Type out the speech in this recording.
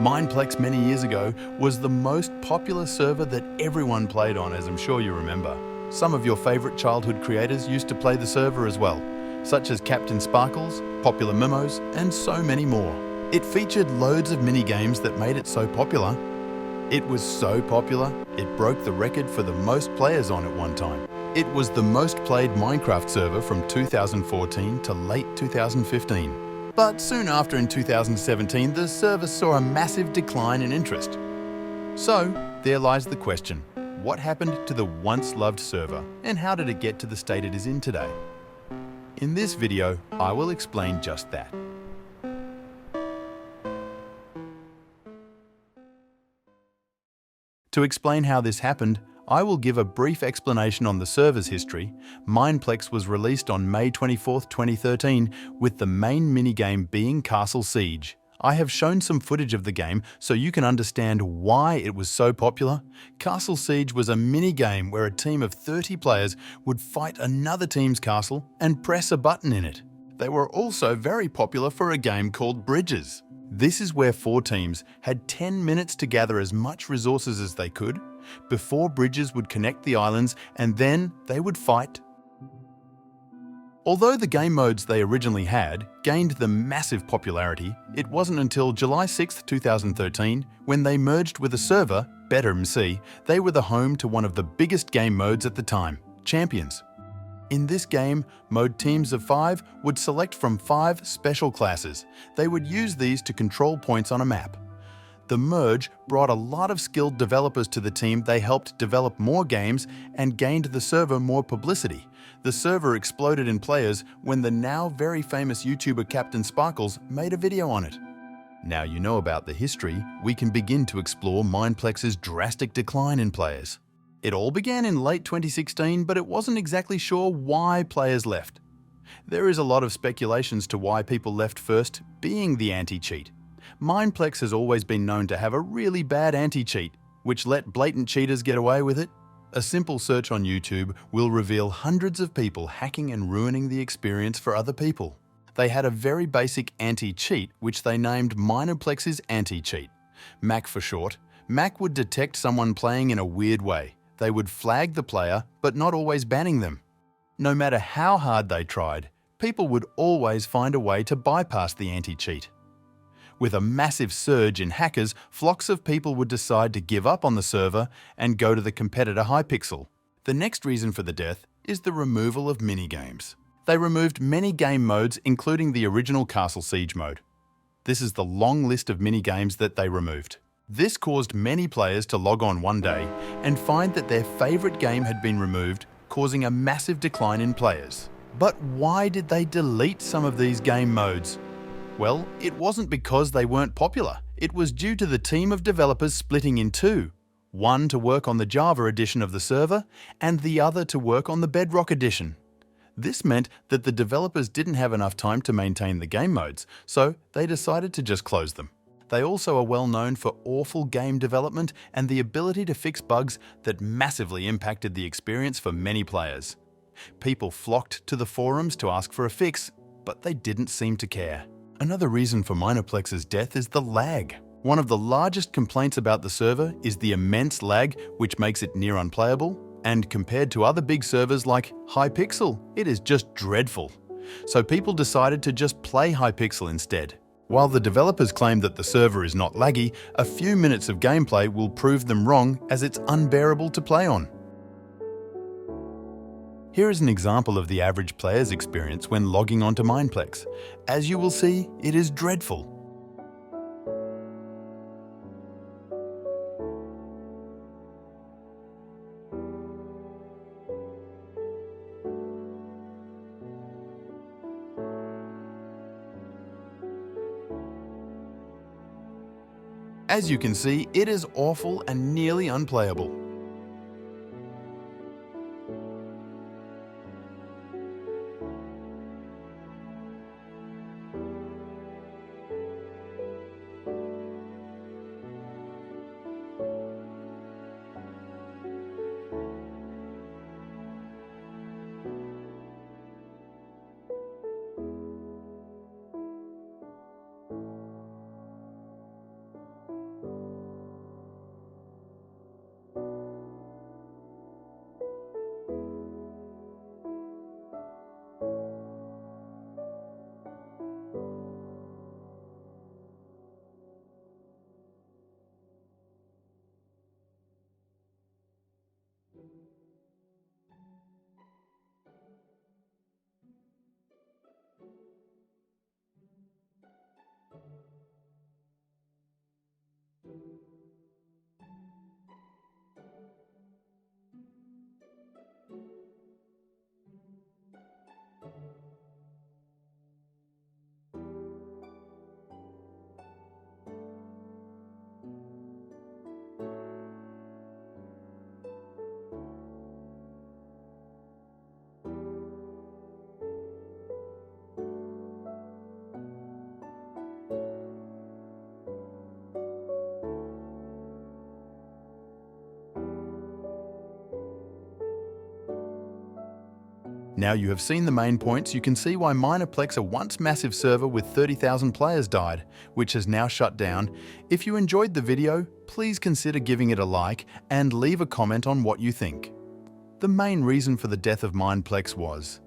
Mineplex many years ago was the most popular server that everyone played on, as I'm sure you remember. Some of your favourite childhood creators used to play the server as well, such as Captain Sparkles, Popular Mimos, and so many more. It featured loads of mini-games that made it so popular. It was so popular, it broke the record for the most players on at one time. It was the most played Minecraft server from 2014 to late 2015. But soon after in 2017, the server saw a massive decline in interest. So, there lies the question. What happened to the once loved server, and how did it get to the state it is in today? In this video, I will explain just that. To explain how this happened, I will give a brief explanation on the server's history. Mineplex was released on May 24, 2013, with the main minigame being Castle Siege. I have shown some footage of the game so you can understand why it was so popular. Castle Siege was a minigame where a team of 30 players would fight another team's castle and press a button in it. They were also very popular for a game called Bridges. This is where 4 teams had 10 minutes to gather as much resources as they could before bridges would connect the islands, and then they would fight. Although the game modes they originally had gained the massive popularity, it wasn't until July 6, 2013, when they merged with a server, BetterMC, they were the home to one of the biggest game modes at the time, Champions. In this game mode, teams of 5 would select from 5 special classes. They would use these to control points on a map. The merge brought a lot of skilled developers to the team. They helped develop more games and gained the server more publicity. The server exploded in players when the now very famous YouTuber Captain Sparkles made a video on it. Now you know about the history, we can begin to explore Mineplex's drastic decline in players. It all began in late 2016, but it wasn't exactly sure why players left. There is a lot of speculations to why people left, first being the anti-cheat. Mineplex has always been known to have a really bad anti-cheat, which let blatant cheaters get away with it. A simple search on YouTube will reveal hundreds of people hacking and ruining the experience for other people. They had a very basic anti-cheat, which they named Mineplex's anti-cheat. Mac for short. Mac would detect someone playing in a weird way. They would flag the player, but not always banning them. No matter how hard they tried, people would always find a way to bypass the anti-cheat. With a massive surge in hackers, flocks of people would decide to give up on the server and go to the competitor Hypixel. The next reason for the death is the removal of minigames. They removed many game modes, including the original Castle Siege mode. This is the long list of minigames that they removed. This caused many players to log on one day and find that their favourite game had been removed, causing a massive decline in players. But why did they delete some of these game modes? Well, it wasn't because they weren't popular. It was due to the team of developers splitting in two. One to work on the Java edition of the server, and the other to work on the Bedrock edition. This meant that the developers didn't have enough time to maintain the game modes, so they decided to just close them. They also are well known for awful game development and the ability to fix bugs that massively impacted the experience for many players. People flocked to the forums to ask for a fix, but they didn't seem to care. Another reason for Mineplex's death is the lag. One of the largest complaints about the server is the immense lag, which makes it near unplayable, and compared to other big servers like Hypixel, it is just dreadful. So people decided to just play Hypixel instead. While the developers claim that the server is not laggy, a few minutes of gameplay will prove them wrong, as it's unbearable to play on. Here is an example of the average player's experience when logging onto Mineplex. As you will see, it is dreadful. As you can see, it is awful and nearly unplayable. Now you have seen the main points, you can see why Mineplex, a once massive server with 30,000 players, died, which has now shut down. If you enjoyed the video, please consider giving it a like and leave a comment on what you think. The main reason for the death of Mineplex was